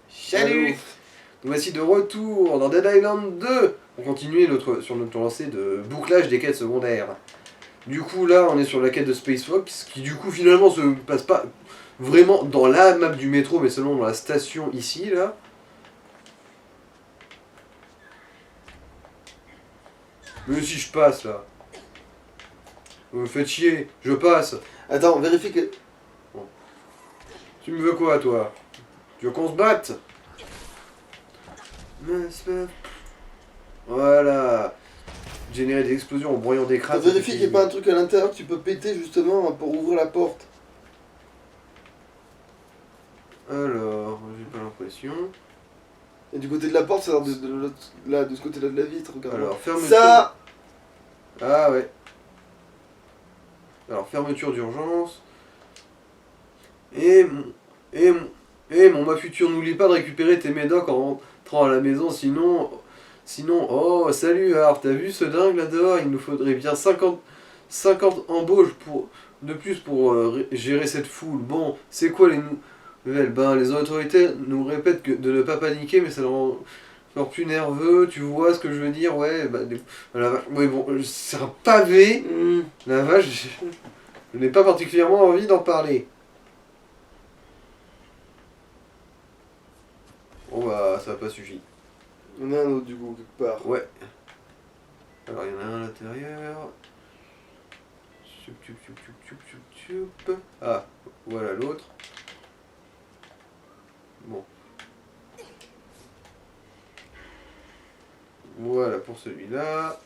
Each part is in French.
Salut. Nous voici de retour dans Dead Island 2 pour continuer sur notre lancée de bouclage des quêtes secondaires. Du coup là on est sur la quête de Space Fox qui du coup finalement se passe pas vraiment dans la map du métro mais seulement dans la station ici là. Mais si je passe là. Vous me faites chier, je passe. Attends, vérifie que... Bon. Tu me veux quoi toi? Tu veux qu'on se batte? Voilà. Générer des explosions en broyant des crânes. Vérifie qu'il n'y ait pas un truc à l'intérieur que tu peux péter justement pour ouvrir la porte. Alors, j'ai pas l'impression. Et du côté de la porte, ça a l'air là, de ce côté-là de la vitre, regarde. Alors, fermeture. Ça. Ah ouais. Alors, fermeture d'urgence. Et ma future, n'oublie pas de récupérer tes médocs en rentrant à la maison, sinon, oh, salut Harp, t'as vu ce dingue là dehors? Il nous faudrait bien 50 embauches de plus pour gérer cette foule. Bon, c'est quoi les nouvelles? Ben, les autorités nous répètent de ne pas paniquer, mais ça leur rend encore plus nerveux, tu vois ce que je veux dire? Ouais, bah, ouais, bon, c'est un pavé, la vache, je n'ai pas particulièrement envie d'en parler. Bon bah ça n'a pas suffi. Il y en a un autre du coup, quelque part. Ouais. Alors il y en a un à l'intérieur. Ah, voilà l'autre. Bon. Voilà pour celui-là.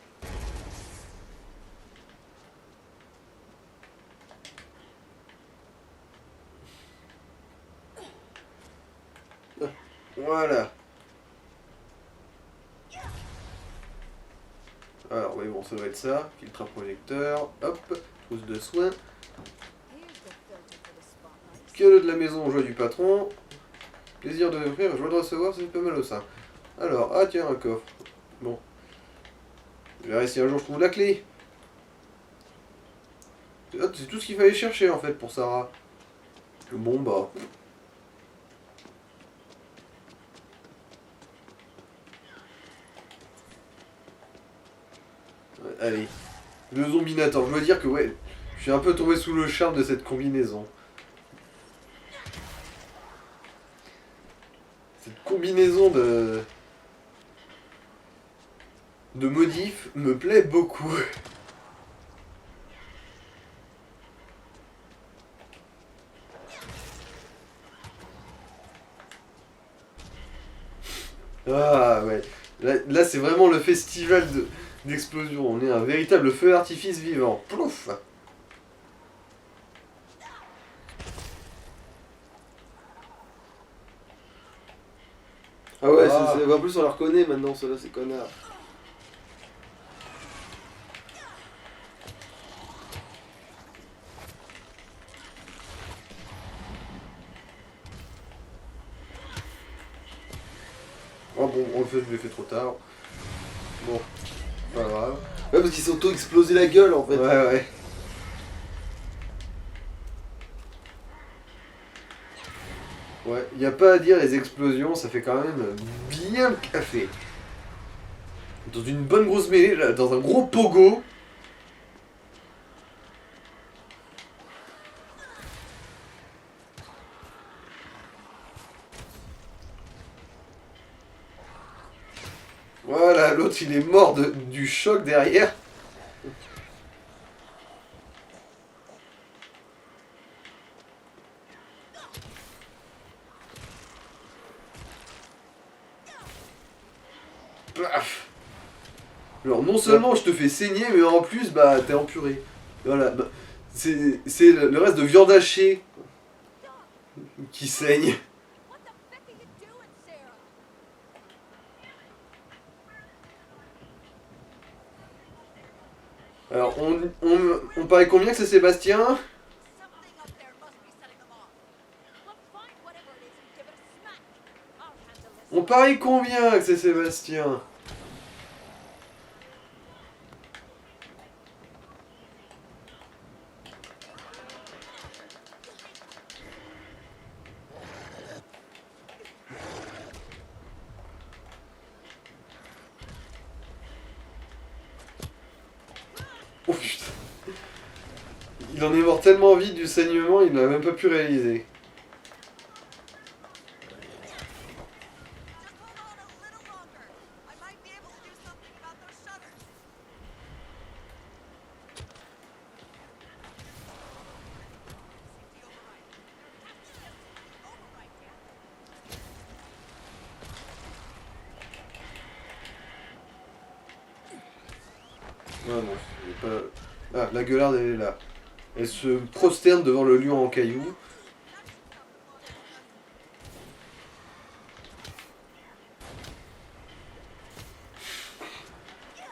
Voilà. Alors oui bon ça doit être ça. Filtre à projecteur. Hop. Trousse de soins. Cadeau de la maison, joie du patron. Plaisir de l'offrir, joie de recevoir, c'est pas mal au sein. Alors, ah tiens un coffre. Bon. Je verrai si un jour je trouve la clé. C'est tout ce qu'il fallait chercher en fait pour Sarah. Bon bah. Ouais, allez. Le zombinator. Je dois dire que ouais, je suis un peu tombé sous le charme de cette combinaison. Cette combinaison de modifs me plaît beaucoup. Ah ouais. Là c'est vraiment le festival d'explosion. On est un véritable feu d'artifice vivant. Plouf. Ah ouais, Ah. en plus on la reconnaît maintenant, ceux-là, c'est connards. Oh bon, je l'ai fait trop tard. Bon, pas grave. Ouais, parce qu'ils s'auto-explosé la gueule en fait. Ouais, ouais. Ouais, y a pas à dire, les explosions, ça fait quand même bien le café. Dans une bonne grosse mêlée, là, dans un gros pogo. Voilà, l'autre il est mort du choc derrière. Plaf. Alors non seulement je te fais saigner, mais en plus bah t'es empuré. Voilà, bah, c'est le reste de viande hachée qui saigne. Alors on paraît combien que c'est Sébastien? On parie combien que c'est Sébastien? Il en est mort tellement vite du saignement, il n'a même pas pu réaliser. Ah non, c'est pas... Ah, la gueularde, elle est là. Elle se prosterne devant le lion en cailloux.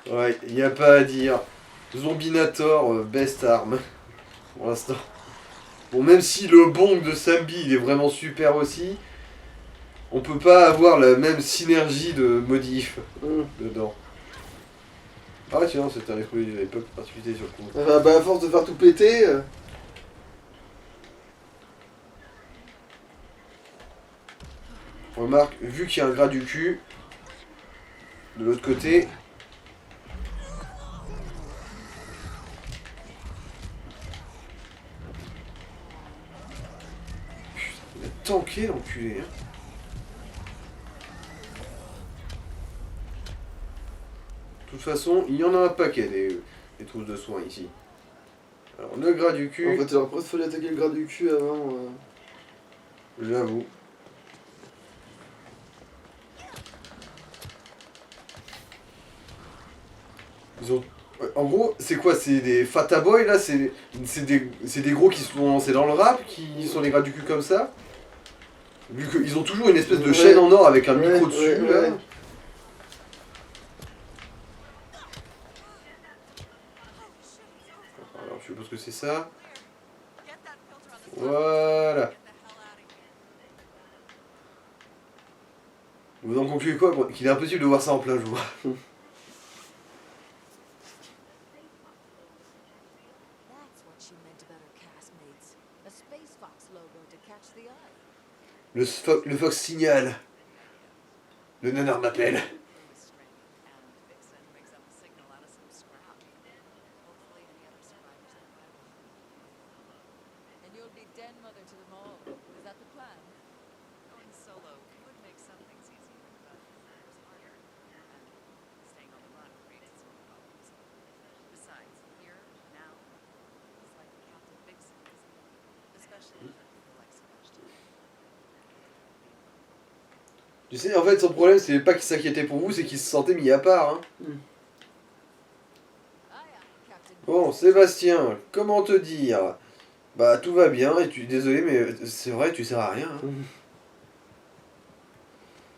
Ouais, y a pas à dire. Zombinator, best arm. Pour l'instant. Bon, même si le bong de Sambi, il est vraiment super aussi, on peut pas avoir la même synergie de modif dedans. Ah tiens, c'était un explosif, j'avais pas utilisé sur le coup. Bah à force de faire tout péter... Remarque, vu qu'il y a un gras du cul, de l'autre côté... Il a tanké l'enculé, hein. De toute façon, il y en a un paquet des trousses de soins ici. Alors, le gras du cul, En fait, il aurait presque fallu attaquer le gras du cul avant. j'avoue. Ils ont... ouais, en gros, c'est quoi? C'est des Fata Boy là? C'est des gros qui sont lancés dans le rap, qui sont les gras du cul comme ça? Vu qu'ils ont toujours une espèce de Ouais. chaîne en or avec un Ouais, micro dessus ouais, là. ouais. Alors, je suppose que c'est ça. Voilà. Vous en concluez quoi? Qu'il est impossible de voir ça en plein jour. That's what she meant about her castmates. A Space Fox logo to catch the eye. Le Fox signale. Le nanar m'appelle. And Vixen makes up a signal out of some scrap. Hopefully any other survivors are viable. And you'll be den mother to them all. Is that the plan? Going solo would make some things easier, but others harder. And staying on the run creates its own problems. Besides, here, now, it's like Captain Vixen, isn't it? Especially for people like Sebastian. Tu sais, en fait, son problème, c'est pas qu'il s'inquiétait pour vous, c'est qu'il se sentait mis à part. Hein. Ah yeah, Captain Bon, Vixen. Sébastien, comment te dire? Bah, tout va bien, et désolé, mais c'est vrai, tu sers à rien. Hein.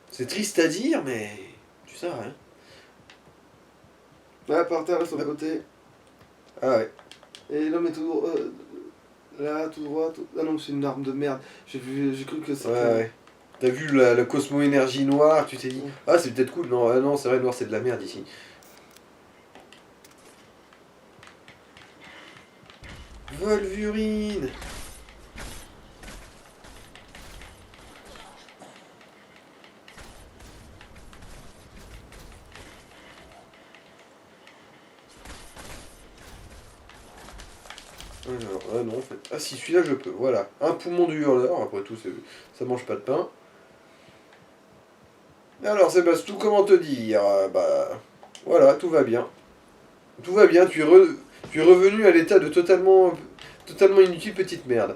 C'est triste à dire, mais tu sers à rien. Là, par terre, là, sur le côté. Ah ouais. Et là, mais tout droit. Là, tout droit. Ah non, c'est une arme de merde. J'ai cru que c'était. Ouais, ouais. T'as vu la cosmo-énergie noire, tu t'es dit, ah, c'est peut-être cool. Non, non, c'est vrai, noir, c'est de la merde ici. Wolverine. Alors, ah non, en fait. Ah si, celui-là je peux, voilà. Un poumon du hurleur, après tout, ça mange pas de pain. Alors Sébastien, comment te dire? Bah, voilà, tout va bien. Tout va bien, tu es revenu à l'état de totalement inutile petite merde.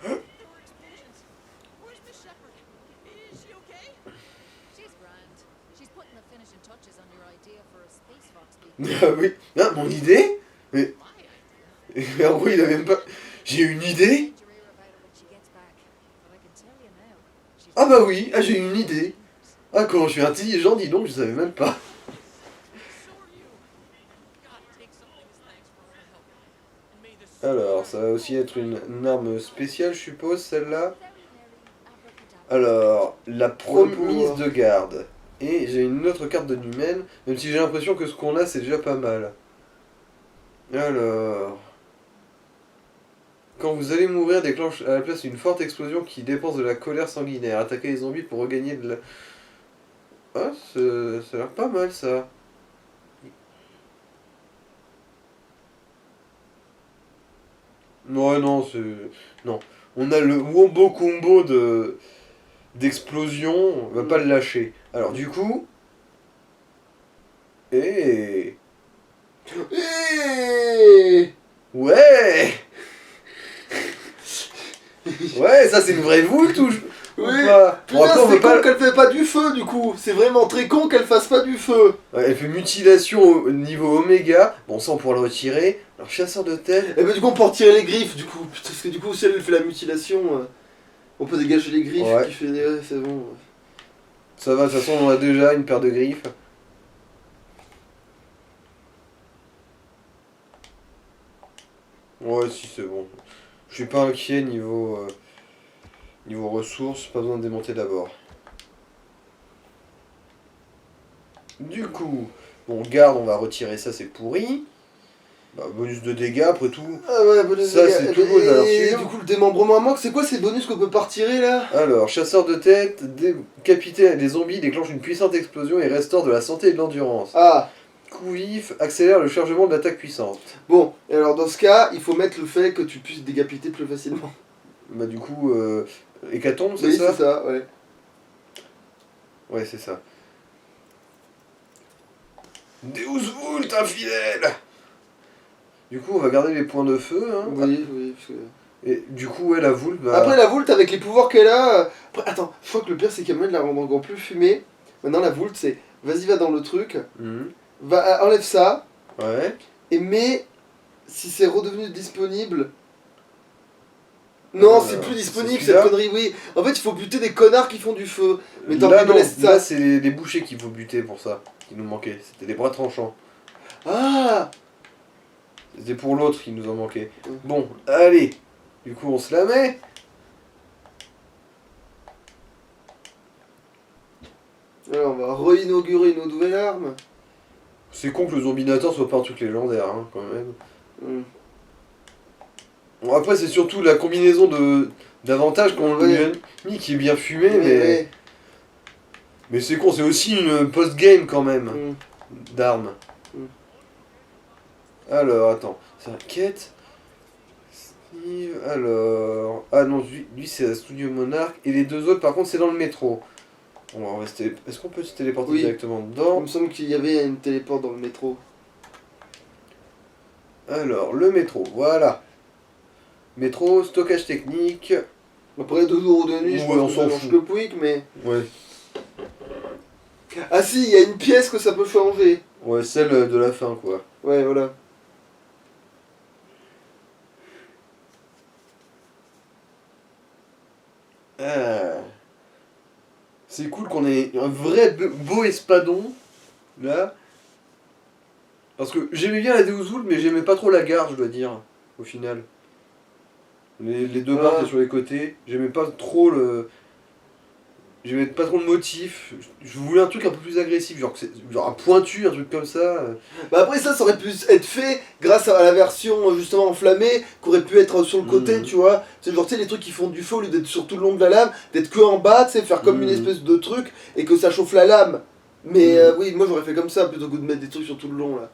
Where's Miss Shepherd? Is she okay? She's grand. She's putting the finishing touches on your idea for a Space Fox beacon. Ah oui, ah, mon idée? Mais My idea. en gros, il a même pas... J'ai une idée? Danger her about it when she gets back. But I can tell you now, she's Ah bah oui, ah, j'ai une idée. Ah, comment je suis intelligent, dis donc, je savais même pas. So are you. God, take something as thanks for all the help. And may this Alors, ça va aussi être une arme spéciale, je suppose, celle-là. very nearly abracadabra. Alors, la promise pouvoir. de garde. Et j'ai une autre carte de Numen, même si j'ai l'impression que ce qu'on a, c'est déjà pas mal. Alors... Quand vous allez mourir, déclenche à la place une forte explosion qui dépense de la colère sanguinaire. Attaquez les zombies pour regagner de la... Ah, ça a l'air pas mal, ça. Ouais, non, c'est... Non. On a le Wombo Combo d'explosion, on va pas le lâcher. Alors du coup... Eh... Eh Ouais. Ouais, ça c'est une vraie voûte ou Oui. pas? Bon, Putain, après, on c'est veut con pas... qu'elle fait pas du feu du coup. C'est vraiment très con qu'elle fasse pas du feu. Ouais, elle fait mutilation au niveau Oméga. Bon, ça on pourra le retirer. Alors chasseur de tête... Et bah du coup on peut en retirer les griffes du coup. Putain, parce que du coup si elle fait la mutilation, on peut dégager les griffes Ouais. qui fait des... Ouais, c'est bon. Ça va, de toute façon on a déjà une paire de griffes. Ouais, si c'est bon. Je suis pas inquiet niveau ressources, pas besoin de démonter d'abord. Du coup, bon, garde, on va retirer ça, c'est pourri. Bah, bonus de dégâts, après tout. Ah ouais, bonus Ça, de c'est dégâts. tout beau, valeur Et sûre. du coup le démembrement à manque, c'est quoi ces bonus qu'on peut pas retirer là? Alors, chasseur de tête, décapiter des zombies, déclenche une puissante explosion et restaure de la santé et de l'endurance. Ah, Coup vif, accélère le chargement de l'attaque puissante. bon, et alors dans ce cas, il faut mettre le fait que tu puisses décapiter plus facilement. Bah, du coup, hécatombe, c'est Oui, ça? c'est ça, ouais. Ouais, c'est ça. Deus Vult, infidèle! Du coup, on va garder les points de feu. Hein. Oui, oui, parce que... Et du coup, ouais, la Vult, bah... Après la Vult avec les pouvoirs qu'elle a... Après, attends, je crois que le pire c'est qu'il y a moyen de la rendre encore plus fumée. Maintenant la Vult c'est, vas-y va dans le truc, Mhm. enlève ça, Ouais. et mets, si c'est redevenu disponible... Non, c'est plus disponible c'est cette celui-là connerie, oui. En fait, il faut buter des connards qui font du feu. Mais tant Là, pis, me non, laisse ça. là, c'est les bouchers qu'il faut buter pour ça, qui nous manquaient. C'était des bras tranchants. Ah, C'était pour l'autre qui nous en manquait. Mm. Bon, allez. Du coup, on se la met. alors, on va réinaugurer une nouvelle arme. C'est con que le Zombinator soit pas un truc légendaire, hein, quand même. Hmm. Bon, après, c'est surtout la combinaison d'avantages qu'on lui a mis qui est bien fumé, Ouais. mais c'est con, c'est aussi une post-game quand même, Hmm. d'armes. Mm. Alors, attends, c'est un quête. Steve, alors... Ah non, lui c'est la Studio Monarch, et les deux autres, par contre, c'est dans le métro. On va rester... Est-ce qu'on peut se téléporter Oui. directement Il dedans? me semble qu'il y avait une téléport dans le métro. Alors, le métro, voilà. Métro, stockage technique. Après 2 euros de nuit, je Ouais, on pense que s'en ça mange fout. le pouic, mais... Ouais. Ah si, il y a une pièce que ça peut changer. Ouais, celle de la fin, quoi. Ouais, voilà. Ah. C'est cool qu'on ait un vrai beau espadon, là. Parce que j'aimais bien la Deus Vult, mais j'aimais pas trop la gare, je dois dire, au final. Les deux barres qui sont sur les côtés, j'aimais pas trop le... J'aimais pas trop le motif, je voulais un truc un peu plus agressif, genre un pointu, un truc comme ça. Bah après ça aurait pu être fait grâce à la version justement enflammée, qui aurait pu être sur le côté, Mhm. tu vois. C'est genre, tu sais, les trucs qui font du feu au lieu d'être sur tout le long de la lame, d'être que en bas, tu sais, faire comme une Mhm. espèce de truc, et que ça chauffe la lame. Mais Mhm. oui, moi j'aurais fait comme ça, plutôt que de mettre des trucs sur tout le long, là.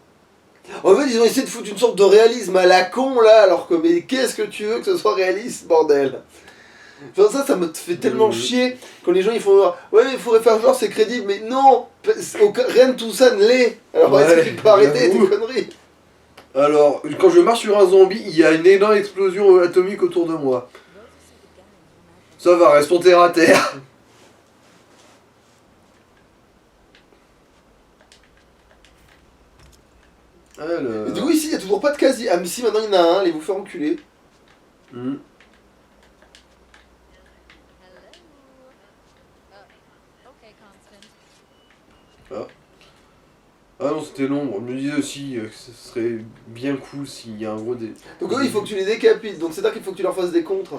En fait, ils ont essayé de foutre une sorte de réalisme à la con, là, alors que, mais qu'est-ce que tu veux que ce soit réaliste, bordel? Genre ça me fait tellement Mhm. chier quand les gens ils font genre, ouais, il faudrait faire genre c'est crédible, mais non, rien de tout ça ne l'est. Alors Ouais, est-ce que tu peux arrêter tes j'avoue. conneries? Alors, quand je marche sur un zombie, il y a une énorme explosion atomique autour de moi. Ça va, restons terre à terre. Et du Alors... coup ici il y a toujours pas de casier. Ah mais si maintenant il y en a un, allez vous faire enculer. Hmm. Hello. Okay, Constant. Ah non, c'était l'ombre. Je me disais aussi que ce serait bien cool s'il y a un gros dé... Donc eux il faut que tu les décapites, donc c'est-à-dire qu'il faut que tu leur fasses des contres.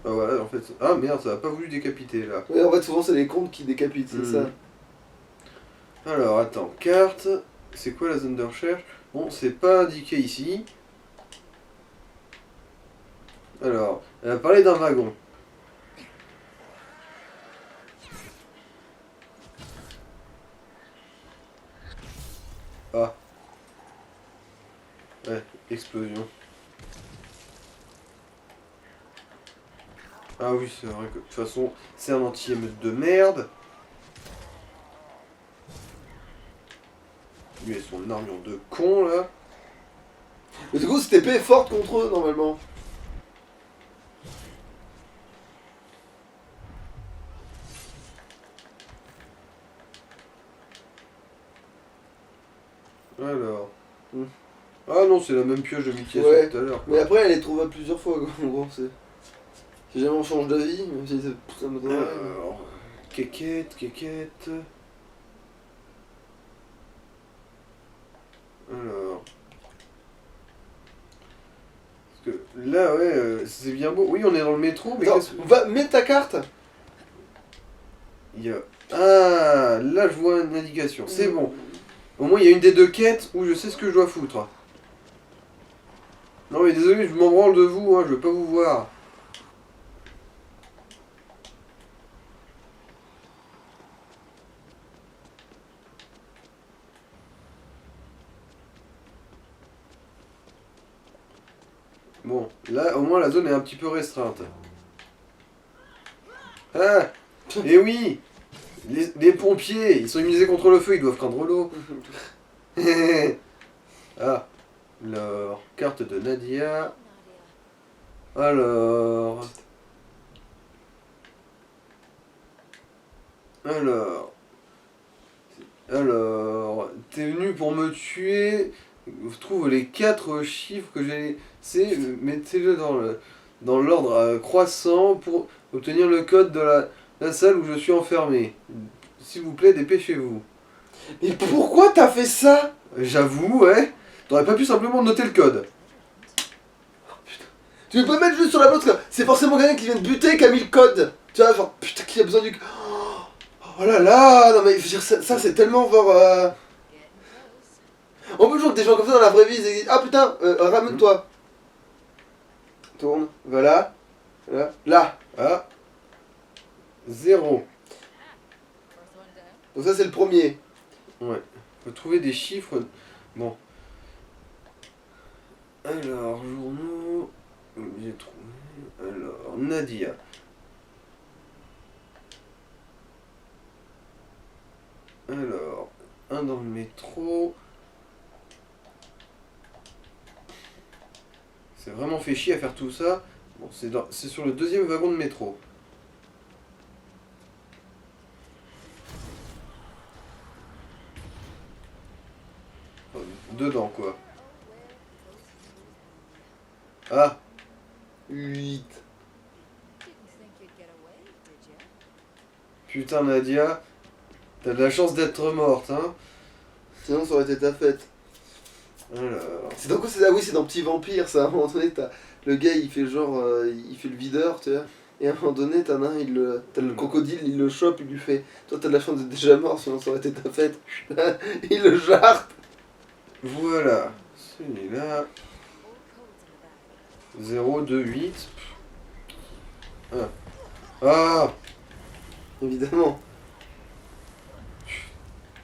Ah ouais, en fait... Ah merde, ça a pas voulu décapiter, là. Ouais, en fait souvent c'est les contres qui décapitent, c'est ça. Alors, attends, carte... C'est quoi la zone de recherche? Bon, c'est pas indiqué ici. Alors, elle a parlé d'un wagon. Ah. Ouais, explosion. Ah oui, c'est vrai que de toute façon, c'est un anti-émeute de merde. Lui et son armure de con là. Mais du coup, cette épée est forte contre eux, normalement. Alors. Hmm. Ah non, c'est la même pioche de Mickey Ouais. tout à l'heure. Mais après, elle est trouvable plusieurs fois, quoi. En gros, c'est... Si jamais on change d'avis, même si ça me donnerait. Alors. Kékette, kékette. Alors. Parce que là, ouais, c'est bien beau. Oui, on est dans le métro, mais Attends, qu'est-ce que. va, mets ta carte. Il y a... Ah, là, je vois une indication. C'est bon. Au moins, il y a une des deux quêtes où je sais ce que je dois foutre. Non, mais désolé, je m'en branle de vous, hein, je veux pas vous voir. Bon, là, au moins, la zone est un petit peu restreinte. Ah, et oui, les pompiers, ils sont immunisés contre le feu, ils doivent craindre l'eau. Ah, alors, carte de Nadia. Nadia. Alors... Alors... Alors... T'es venu pour me tuer. Trouve les 4 chiffres que j'ai laissés. Mettez-le dans l'ordre croissant pour obtenir le code de la salle où je suis enfermé. S'il vous plaît, dépêchez-vous. Mais pourquoi t'as fait ça? J'avoue, ouais. T'aurais pas pu simplement noter le code. Tu veux pas mettre juste sur la blouse, c'est forcément quelqu'un qui vient de buter qui a mis le code. Tu vois, genre, putain, qui a besoin du... Oh là là, non mais je veux dire, ça c'est tellement genre... Getting close. On peut toujours que des gens comme ça dans la vraie vie, ils disent, ah putain, ramène-toi. Tourne, voilà, là. Ah. 0. First one down. Donc ça c'est le premier. Ouais. Faut trouver des chiffres. Bon. Alors, journaux. J'ai trouvé. Alors, Nadia. Alors, un dans le métro. C'est vraiment fait chier à faire tout ça. Bon, c'est sur le 2e wagon de métro. Enfin, dedans, quoi. Oh, well, Ah, 8. didn't think you'd get away, did you? putain, Nadia. T'as de la chance d'être morte, hein. Sinon ça aurait été ta fête. Alors. C'est dans quoi c'est? Ah oui, c'est dans Petit Vampire, ça. À un moment donné, t'as le gars, il fait genre, il fait le videur, tu vois. Et à un moment donné, t'as le crocodile, il le chope, il lui fait, toi t'as de la chance d'être déjà mort, sinon ça aurait été ta fête. Il le jarte. Voilà. Celui-là. Old codes in the bag. 0, 2, 8. Ah. Ah. Évidemment.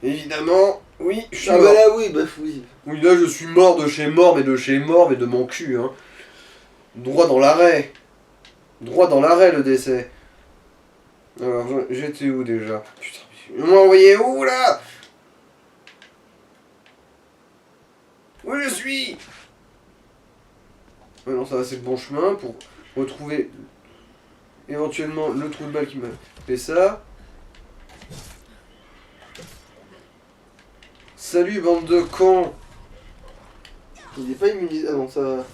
Évidemment. Oui, je suis Ah mort. bah là, oui, bah oui. Oui, là, je suis mort de chez mort, mais de chez mort, mais de mon cul, hein. Droit dans l'arrêt. Droit dans l'arrêt, le décès. Alors, j'étais où déjà? Putain, mais on m'a envoyé où, là? Où je suis? Ouais, non, ça va, c'est le bon chemin pour retrouver éventuellement le trou de balle qui m'a fait ça. Salut, bande de cons! Il est pas immunisé. Ah non, ça.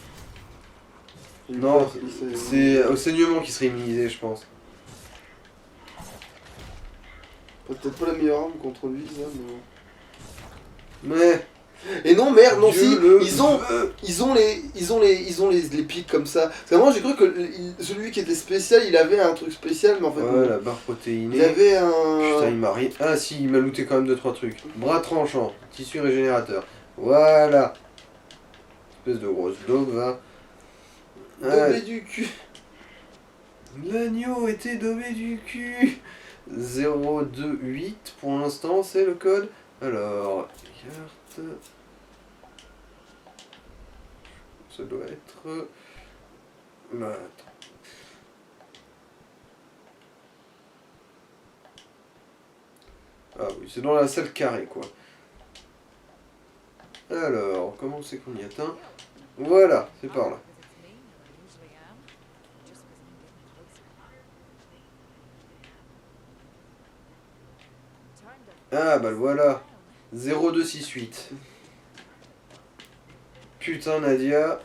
J'ai eu Non, peur qu'il s'est- c'est au saignement qui serait immunisé, je pense. Peut-être pas la meilleure arme contre lui, ça, mais. Mais. Et non, merde, non, Dieu si, le ils veut. ont les pics comme ça. Parce que moi j'ai cru que celui qui était spécial, il avait un truc spécial, mais en fait, Ouais, non. la barre protéinée. Il avait Putain, un. il m'a rien. Ah, si, il m'a looté quand même 2-3 trucs. Bras tranchant, tissu régénérateur. Voilà. Espèce de grosse daube, va. Dobé du cul. L'agneau était daubé du cul. 028 pour l'instant, c'est le code. Alors, carte. Ça doit être. Là, attends. Ah oui, c'est dans la salle carrée, quoi. Alors, comment c'est qu'on y atteint? Voilà, c'est par là. Because it's meaner than I usually am. Just because I'm getting closer. Time to Ah, bah le voilà. down. 0268. Putain, Nadia.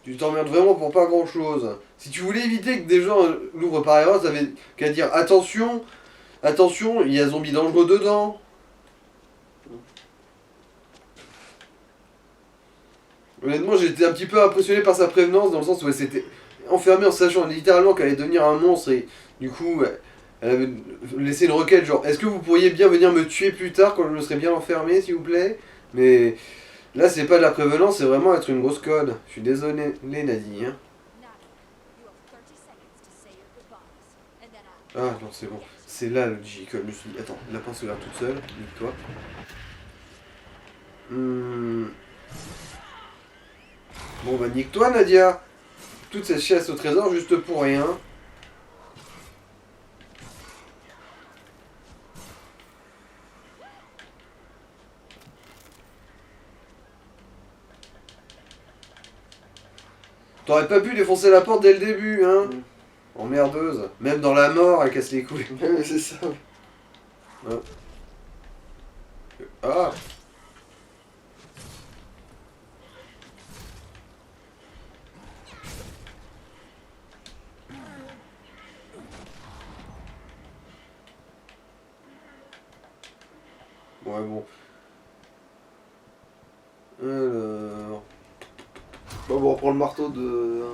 Tu t'emmerdes vraiment pour pas grand chose. Si tu voulais éviter que des gens l'ouvrent par erreur, t'avais qu'à dire attention, attention, il y a zombie dangereux dedans. Honnêtement, j'étais un petit peu impressionné par sa prévenance dans le sens où elle s'était enfermée en sachant littéralement qu'elle allait devenir un monstre et du coup, elle avait laissé une requête genre est-ce que vous pourriez bien venir me tuer plus tard quand je me serais bien enfermé, s'il vous plaît? Mais là, c'est pas de la prévenance, c'est vraiment être une grosse conne. Je suis désolé, Nadie. Hein. Now, you have 30 seconds to say your goodbyes. And then Ah non, c'est bon. C'est là le J-Con. Je me suis dit, attends, la pince se garde toute seule, nique-toi. Bon bah nique-toi, Nadia. Toute cette chasse au trésor juste pour rien. T'aurais pas pu défoncer la porte dès le début, hein? Emmerdeuse. Même dans la mort, elle casse les couilles. Ouais, c'est ça. Ah. Ouais, bon. Alors... Bon, on reprend le marteau de.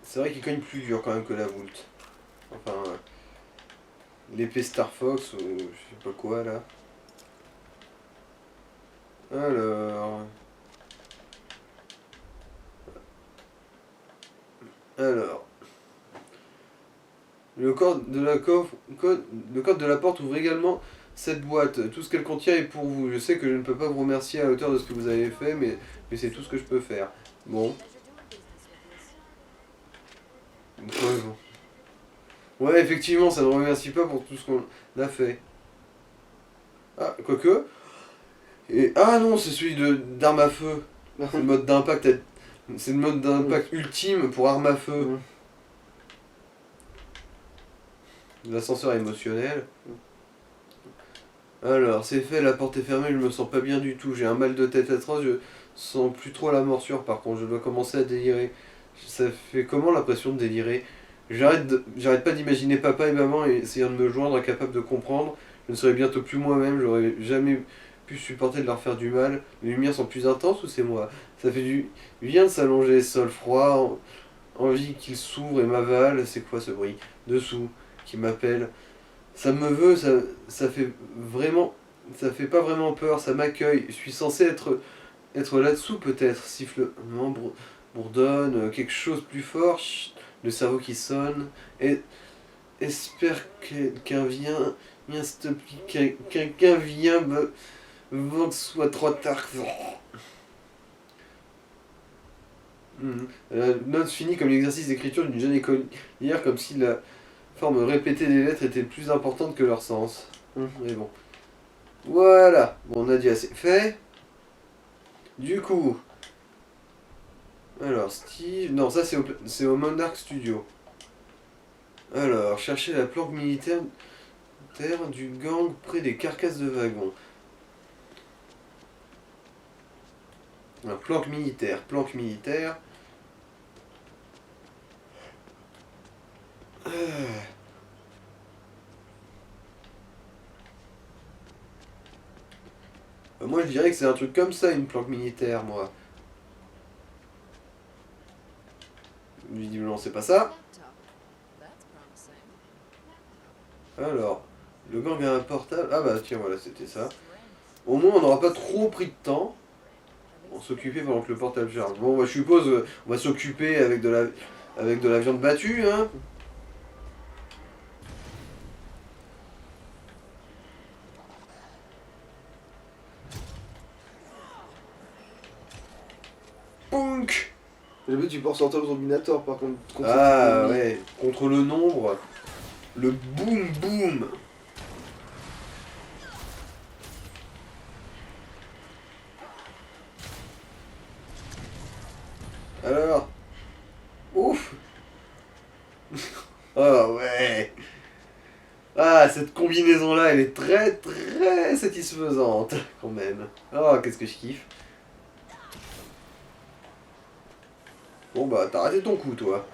C'est vrai qu'il cogne plus dur quand même que la Voulte. Enfin, l'épée Star Fox ou je sais pas quoi là. Alors... Alors... Le code de la le code de la porte ouvre également cette boîte. Tout ce qu'elle contient est pour vous. Je sais que je ne peux pas vous remercier à la hauteur de ce que vous avez fait, mais c'est tout ce que je peux faire. Bon. pleasure doing business with you. Ouais, bon. Ouais, effectivement, ça ne remercie pas pour tout ce qu'on a fait. Ah, quoique. Et... Ah non, c'est celui de d'arme à feu. C'est le mode d'impact. C'est le mode d'impact ultime pour arme à feu. L'ascenseur émotionnel. Alors, c'est fait, la porte est fermée, je me sens pas bien du tout. J'ai un mal de tête atroce, je sens plus trop la morsure par contre, je dois commencer à délirer. Ça fait comment l'impression de délirer? J'arrête pas d'imaginer papa et maman essayant de me joindre, incapables de comprendre. Je ne serai bientôt plus moi-même, j'aurais jamais pu supporter de leur faire du mal. Les lumières sont plus intenses ou c'est moi? Ça fait du bien de s'allonger, sol froid, envie qu'il s'ouvre et m'avale. C'est quoi ce bruit? Dessous, qui m'appelle. Ça me veut, ça fait vraiment. Ça fait pas vraiment peur, ça m'accueille. Je suis censé être là-dessous peut-être. Sifflement bourdonne, quelque chose de plus fort. Chut, le cerveau qui sonne. Et espère que quelqu'un vient. S'il te plaît, quelqu'un vient avant que ce soit trop tard. La note finit comme l'exercice d'écriture d'une jeune écolière, comme si la forme répétée des lettres était plus importante que leur sens. Mais bon. Voilà. Bon, Nadia, c'est fait. Du coup. Alors, Steve. Non, ça c'est au Monarch Studio. Alors, chercher la planque militaire du gang près des carcasses de wagons. Alors, planque militaire, planque militaire. Moi je dirais que c'est un truc comme ça, une planque militaire, moi. Visiblement c'est pas ça. Laptop. That's promising. Alors, le gang a un portable. Ah bah tiens, voilà, c'était ça. Strength. Au moins on n'aura pas trop pris de temps. On s'occuper pendant que le portable charge. Bon, bah, je suppose, on va s'occuper avec de la viande battue, hein. Punk. Le but, tu peux ressortir le Zombinator par contre. contre Ah cette- ouais, contre le nombre, le boom boom. Alors, ouf. Ah ouais. Ah, cette combinaison là, elle est très très satisfaisante quand même. Ah, qu'est-ce que je kiffe. Bon bah, t'as raté ton coup toi.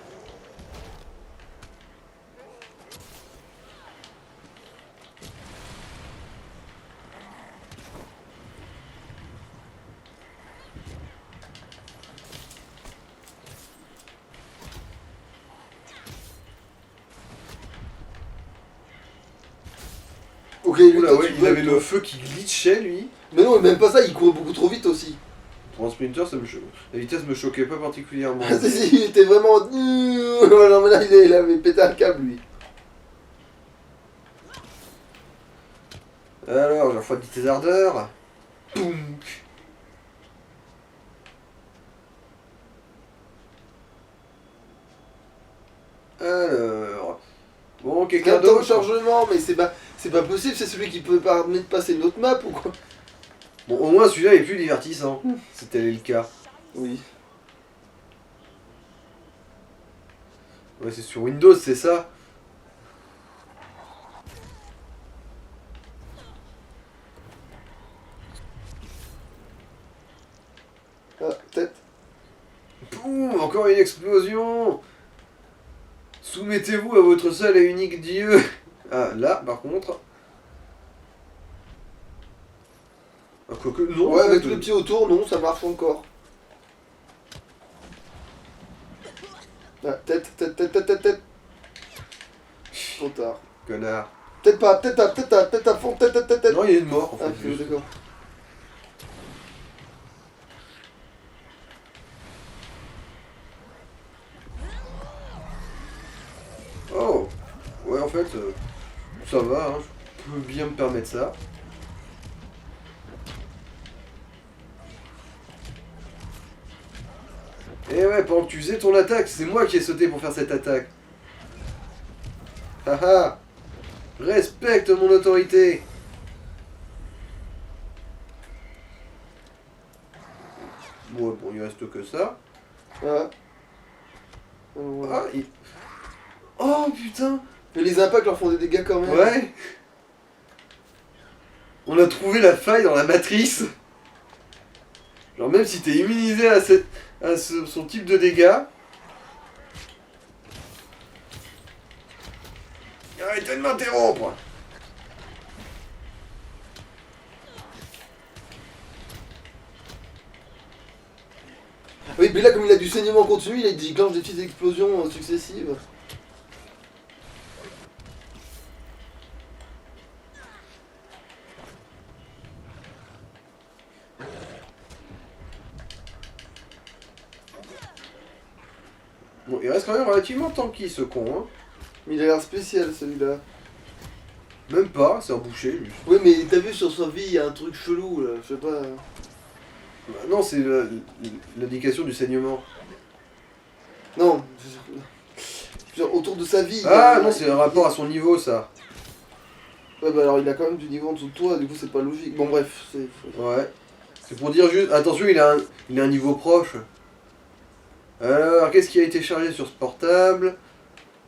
Ok, lui, Oula, toi, ouais, tu il peux, avait toi. le feu qui glitchait lui. Mais non, même pas ça, il courait beaucoup trop vite aussi. Pour un sprinter, la vitesse me choquait pas particulièrement. Si, si, il était vraiment. Non, mais là, il avait pété un câble, lui. Alors, j'ai refroidi tes ardeurs. Boum. Alors. Bon, C'est quelqu'un un temps de d'autre. chargement, mais c'est pas possible, c'est celui qui peut permettre de passer une autre map ou quoi? Bon, au moins celui-là est plus divertissant. C'était le cas. Oui. Ouais, c'est sur Windows, c'est ça. Ah, peut-être. Boum, encore une explosion. Soumettez-vous à votre seul et unique dieu. Ah, là, par contre. Ah, quoique, non. Ouais, en fait, avec tous les petits autour, non, ça marche encore. Ah, tête. Trop tard. Connard. Peut-être à fond, tête. Non, il est mort en fait. Ah, juste. d'accord. Oh. Ouais, en fait, ça va, hein. Je peux bien me permettre ça. Et ouais, pendant que tu faisais ton attaque, c'est moi qui ai sauté pour faire cette attaque. Haha. Respecte mon autorité. Bon, il reste que ça. Ah. Voilà. Ah, oh putain. Mais les impacts leur font des dégâts quand même. Ouais. On a trouvé la faille dans la matrice. Genre même si t'es immunisé à, son type de dégâts. Arrêtez de m'interrompre. Oui, mais là, comme il a du saignement continu, il déclenche des petites explosions successives. Bon, il reste quand même relativement tanky ce con, hein. Mais il a l'air spécial celui-là. Même pas, c'est un boucher lui. Oui, mais t'as vu sur sa vie, il y a un truc chelou là, je sais pas. Bah, non, c'est l'indication du saignement. Non, je veux dire, autour de sa vie. Ah il y a- non, c'est un rapport à son niveau ça. Ouais, bah alors il a quand même du niveau en dessous de toi, du coup c'est pas logique. Bon, bref, c'est. Ouais. C'est pour dire juste, attention, il a un niveau proche. Alors, qu'est-ce qui a été chargé sur ce portable?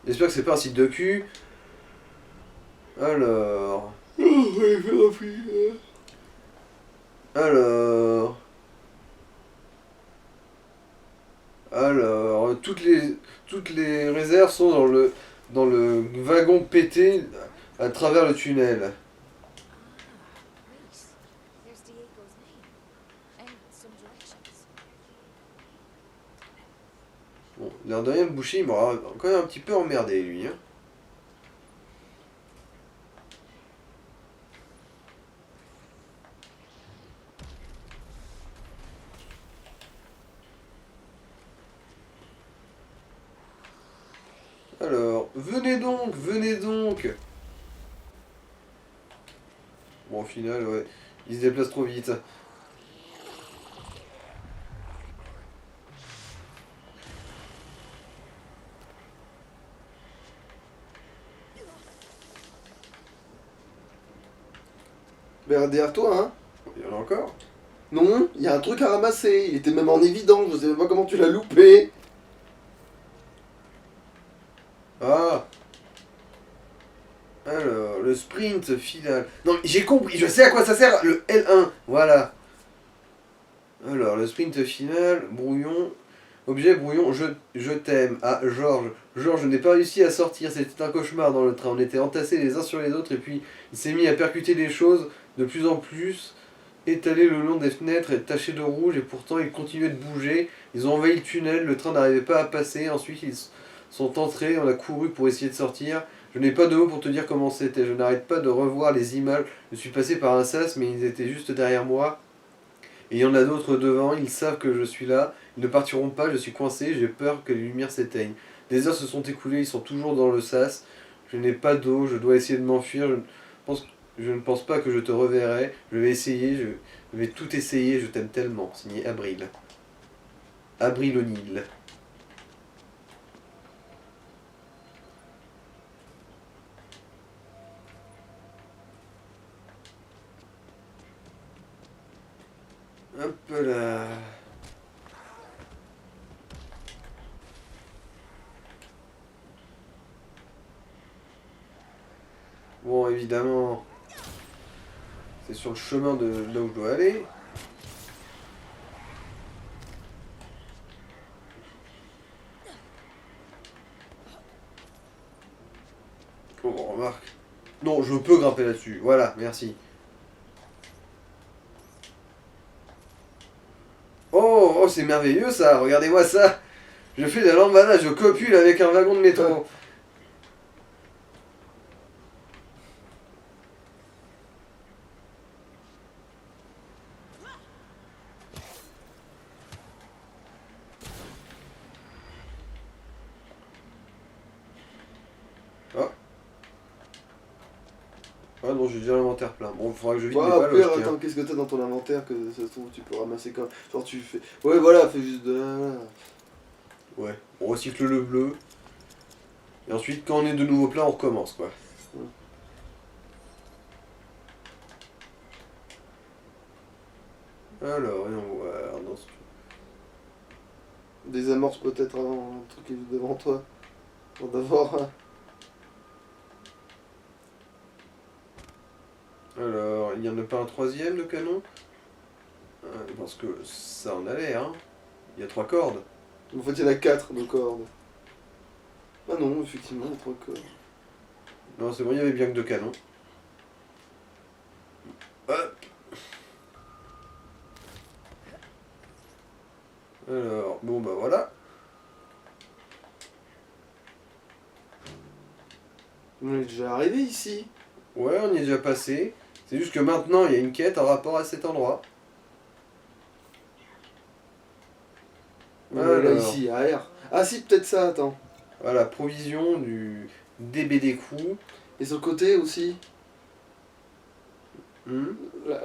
J'espère que c'est pas un site de cul. Alors... Alors... Alors... Toutes les réserves sont dans le wagon pété à travers le tunnel. Great. There's Diego's name. And some directions. Bon, l'air de rien, le boucher, il m'aura quand même un petit peu emmerdé, lui. Hein. Alors, venez donc, venez donc. Bon, au final, ouais, il se déplace trop vite. Vers derrière toi, hein. Il y en a encore. Non, il y a un truc à ramasser. Il était même en évidence. Je sais même pas comment tu l'as loupé. Ah. Alors, le sprint final. Non, j'ai compris, je sais à quoi ça sert, le L1. Voilà. Alors, le sprint final, brouillon. Objet brouillon, je t'aime. Ah, Georges. Georges, je n'ai pas réussi à sortir, c'était un cauchemar dans le train. On était entassés les uns sur les autres et puis il s'est mis à percuter les choses de plus en plus, étalé le long des fenêtres et taché de rouge et pourtant ils continuaient de bouger. Ils ont envahi le tunnel, le train n'arrivait pas à passer. Ensuite ils sont entrés, on a couru pour essayer de sortir. Je n'ai pas de mots pour te dire comment c'était. Je n'arrête pas de revoir les images. Je suis passé par un sas mais ils étaient juste derrière moi. Et il y en a d'autres devant, ils savent que je suis là, ils ne partiront pas, je suis coincé, j'ai peur que les lumières s'éteignent. Des heures se sont écoulées, ils sont toujours dans le sas, je n'ai pas d'eau, je dois essayer de m'enfuir, je ne pense pas que je te reverrai, je vais essayer, je vais tout essayer, je t'aime tellement. Signé Abril. Abril O'Neill. Hop là. Bon, évidemment, c'est sur le chemin de là où je dois aller. Oh, remarque. Non, je peux grimper là-dessus. Voilà, merci. Oh, oh c'est merveilleux ça, regardez-moi ça. Je fais de la lambada, je copule avec un wagon de métro. Ah. Ah non, j'ai déjà l'inventaire plein. Bon, il faudra que je vide mes Bah, balles. pire, attends, qu'est-ce que t'as dans ton inventaire que ça se trouve tu peux ramasser quand. Genre tu fais. Ouais, voilà, fais juste de là. Ouais, on recycle le bleu. Et ensuite, quand on est de nouveau plein, on recommence quoi. Alors, voyons voir. Dans ce... Désamorce peut-être avant un truc qui est devant toi. Pour d'abord. Alors, il n'y en a pas un troisième de canon? Parce que ça en allait, hein. Il y a 3 cordes. En fait, il y en a 4 de cordes. Ah non, effectivement, il y a 3 cordes. Non, c'est bon, il y avait bien que 2 canons. Hop. Alors, bon bah voilà. On est déjà arrivé ici. Ouais, on y est déjà passé. C'est juste que maintenant, il y a une quête en rapport à cet endroit. Là, Alors, ici, AR. Ah si, peut-être ça, attends. voilà, provision du DBD crew. Et sur le côté aussi. Hmm. Là.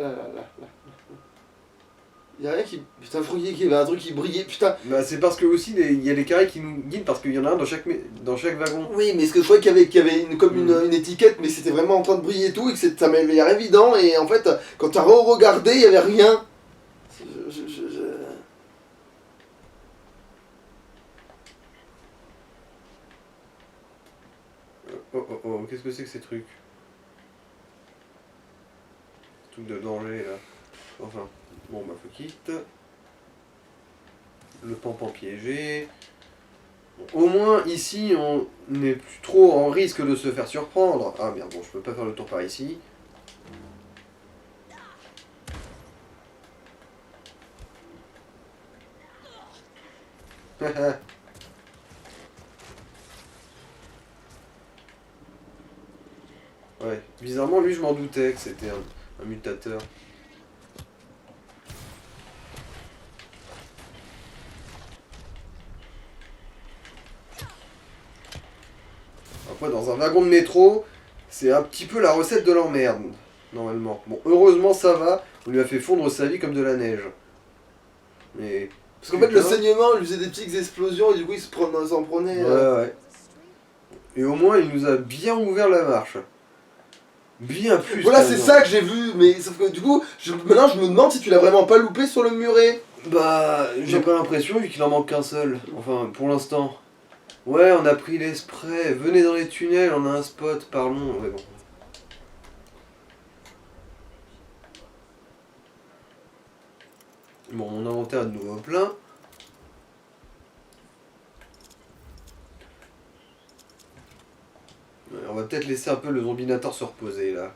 Il y a rien qui. Putain, je croyais qu'il y avait un truc qui brillait. Putain. Bah, c'est parce que aussi, il y a les carrés qui nous guident, parce qu'il y en a un dans chaque wagon. Oui, mais ce que je croyais qu'il y avait comme une étiquette, mais c'était vraiment en train de briller et tout, et que ça m'avait l'air évident, et en fait, quand t'as re-regardé, il y avait rien. Oh, qu'est-ce que c'est que ces trucs? Truc de danger là. Enfin, bon bah faut quitte. Le pampan piégé. Bon, au moins ici on n'est plus trop en risque de se faire surprendre. Ah merde, bon je peux pas faire le tour par ici. Ouais, bizarrement lui je m'en doutais que c'était un mutateur. Après dans un wagon de métro, c'est un petit peu la recette de l'emmerde, normalement. Bon, heureusement ça va, on lui a fait fondre sa vie comme de la neige. Mais... Parce qu'en fait, le saignement, il lui faisait des petites explosions, et du coup, il s'en prenait. Ouais. Et au moins il nous a bien ouvert la marche. Bien plus. Voilà, qu'un c'est an. ça que j'ai vu, mais sauf que du coup, maintenant je me demande si tu l'as vraiment pas loupé sur le muret. Bah, j'ai pas l'impression vu qu'il en manque qu'un seul. Enfin, pour l'instant. Ouais, on a pris les sprays. Venez dans les tunnels, on a un spot, parlons. Ouais, bon. Bon, mon inventaire est de nouveau plein. Ouais, on va peut-être laisser un peu le zombinator se reposer là.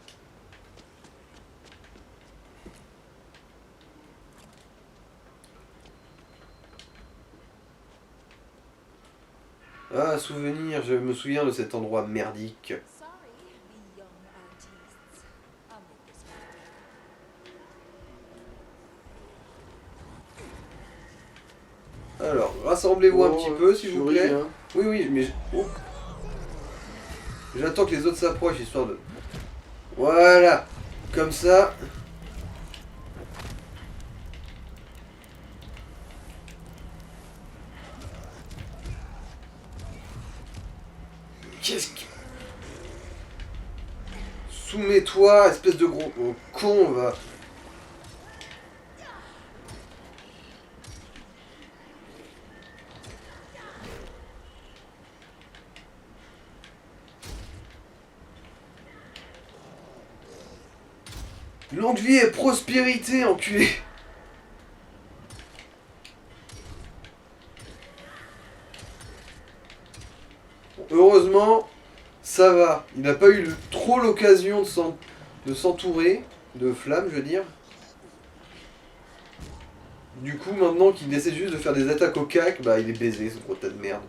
Ah, souvenir, je me souviens de cet endroit merdique. Sorry, we young artists. I'll make this one. Alors, rassemblez-vous un Oh, petit peu s'il vous furie, plaît. hein. Oui, oui, mais... Oh. J'attends que les autres s'approchent histoire de... Voilà. Comme ça... Qu'est-ce que... Soumets-toi, espèce de gros con, va. Longue vie et prospérité, enculé. Heureusement, ça va. Il n'a pas eu trop l'occasion de s'entourer de flammes, je veux dire. Du coup, maintenant qu'il essaie juste de faire des attaques au cac, bah il est baisé, ce gros tas de merde.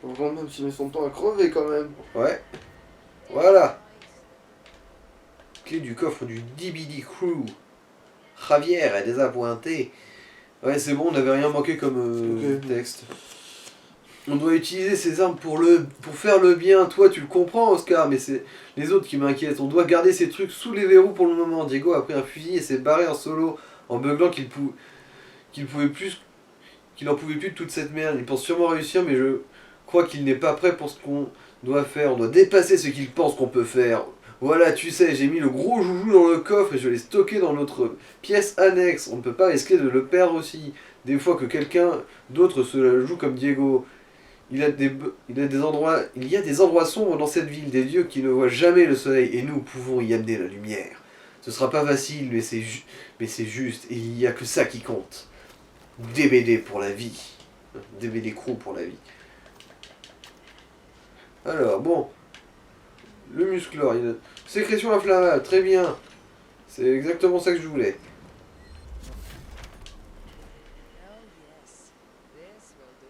On va même s'il met son temps à crever quand même. Ouais. Voilà. Clé du coffre du DBD Crew. Javier est désappointé. Ouais, c'est bon, on n'avait rien manqué comme Ok. texte. On doit utiliser ces armes pour faire le bien. Toi, tu le comprends, Oscar, mais c'est les autres qui m'inquiètent. On doit garder ces trucs sous les verrous pour le moment. Diego a pris un fusil et s'est barré en solo en beuglant qu'il pouvait plus, qu'il en pouvait plus de toute cette merde. Il pense sûrement réussir, mais je crois qu'il n'est pas prêt pour ce qu'on doit faire. On doit dépasser ce qu'il pense qu'on peut faire. Voilà, tu sais, j'ai mis le gros joujou dans le coffre et je l'ai stocké dans notre pièce annexe. On ne peut pas risquer de le perdre aussi. Des fois que quelqu'un d'autre se la joue comme Diego. Il y a des endroits sombres dans cette ville, des lieux qui ne voient jamais le soleil, et nous pouvons y amener la lumière. Ce sera pas facile, mais c'est juste, et il n'y a que ça qui compte. DBD pour la vie. DBD Crew pour la vie. Alors, bon. Le musclor, il a... Sécrétion inflammable, très bien. C'est exactement ça que je voulais. Oh yes, this will do.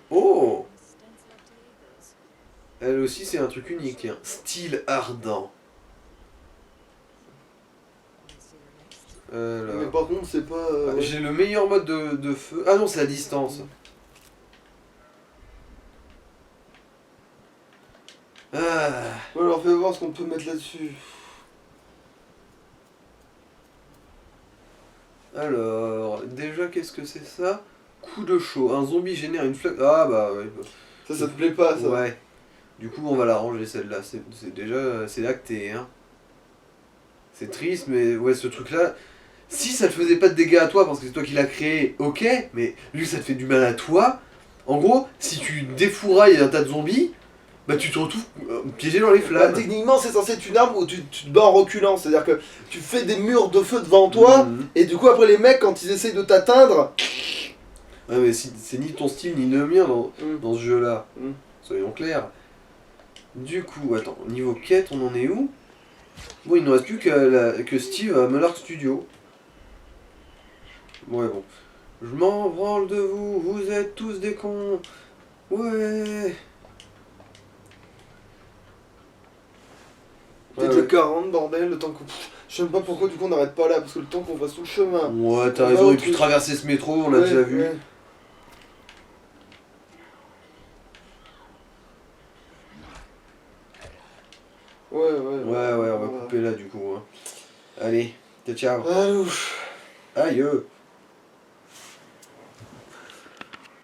Oh! Stencil up to Eagles. Elle aussi, c'est un truc unique, tiens. Style ardent. Wanna see your next? Mais Alors... par contre, c'est pas. Ouais. J'ai le meilleur mode de feu. Ah non, c'est à distance. Ah. Ouais, alors fais voir ce qu'on peut mettre là-dessus. Alors, déjà, qu'est-ce que c'est ça? Coup de chaud. Un zombie génère une flaque. Ah bah ouais. Ça te plaît pas, ça? Ouais. Du coup, on va la ranger celle-là. C'est déjà, c'est acté, hein. C'est triste, mais ouais, ce truc-là. Si ça te faisait pas de dégâts à toi parce que c'est toi qui l'as créé, ok. Mais vu que ça te fait du mal à toi, en gros, si tu défourailles un tas de zombies, bah tu te retrouves piégé dans les Bah, flammes. techniquement, c'est censé être une arme où tu te bats en reculant. C'est-à-dire que tu fais des murs de feu devant toi, Mhm. et du coup, après, les mecs, quand ils essayent de t'atteindre. Ouais, mais c'est ni ton style ni le mien Mm. dans ce jeu-là. Mm. Soyons clairs. Du coup, attends, niveau quête, on en est où? Bon, il ne reste plus que Steve à Monarch Studio. Ouais, bon. Je m'en branle de vous, vous êtes tous des cons. Ouais. Peut-être Ouais, le ouais. 40, bordel, le temps qu'on. Je sais même pas pourquoi, du coup, on n'arrête pas là, parce que le temps qu'on fasse tout le chemin. Ouais, t'as On va raison, au et puis truc. traverser ce métro, on l'a Ouais, déjà vu. ouais. Ouais, Ouais, on va couper là du coup. Hein. Allez, ciao. Allô. Aïe.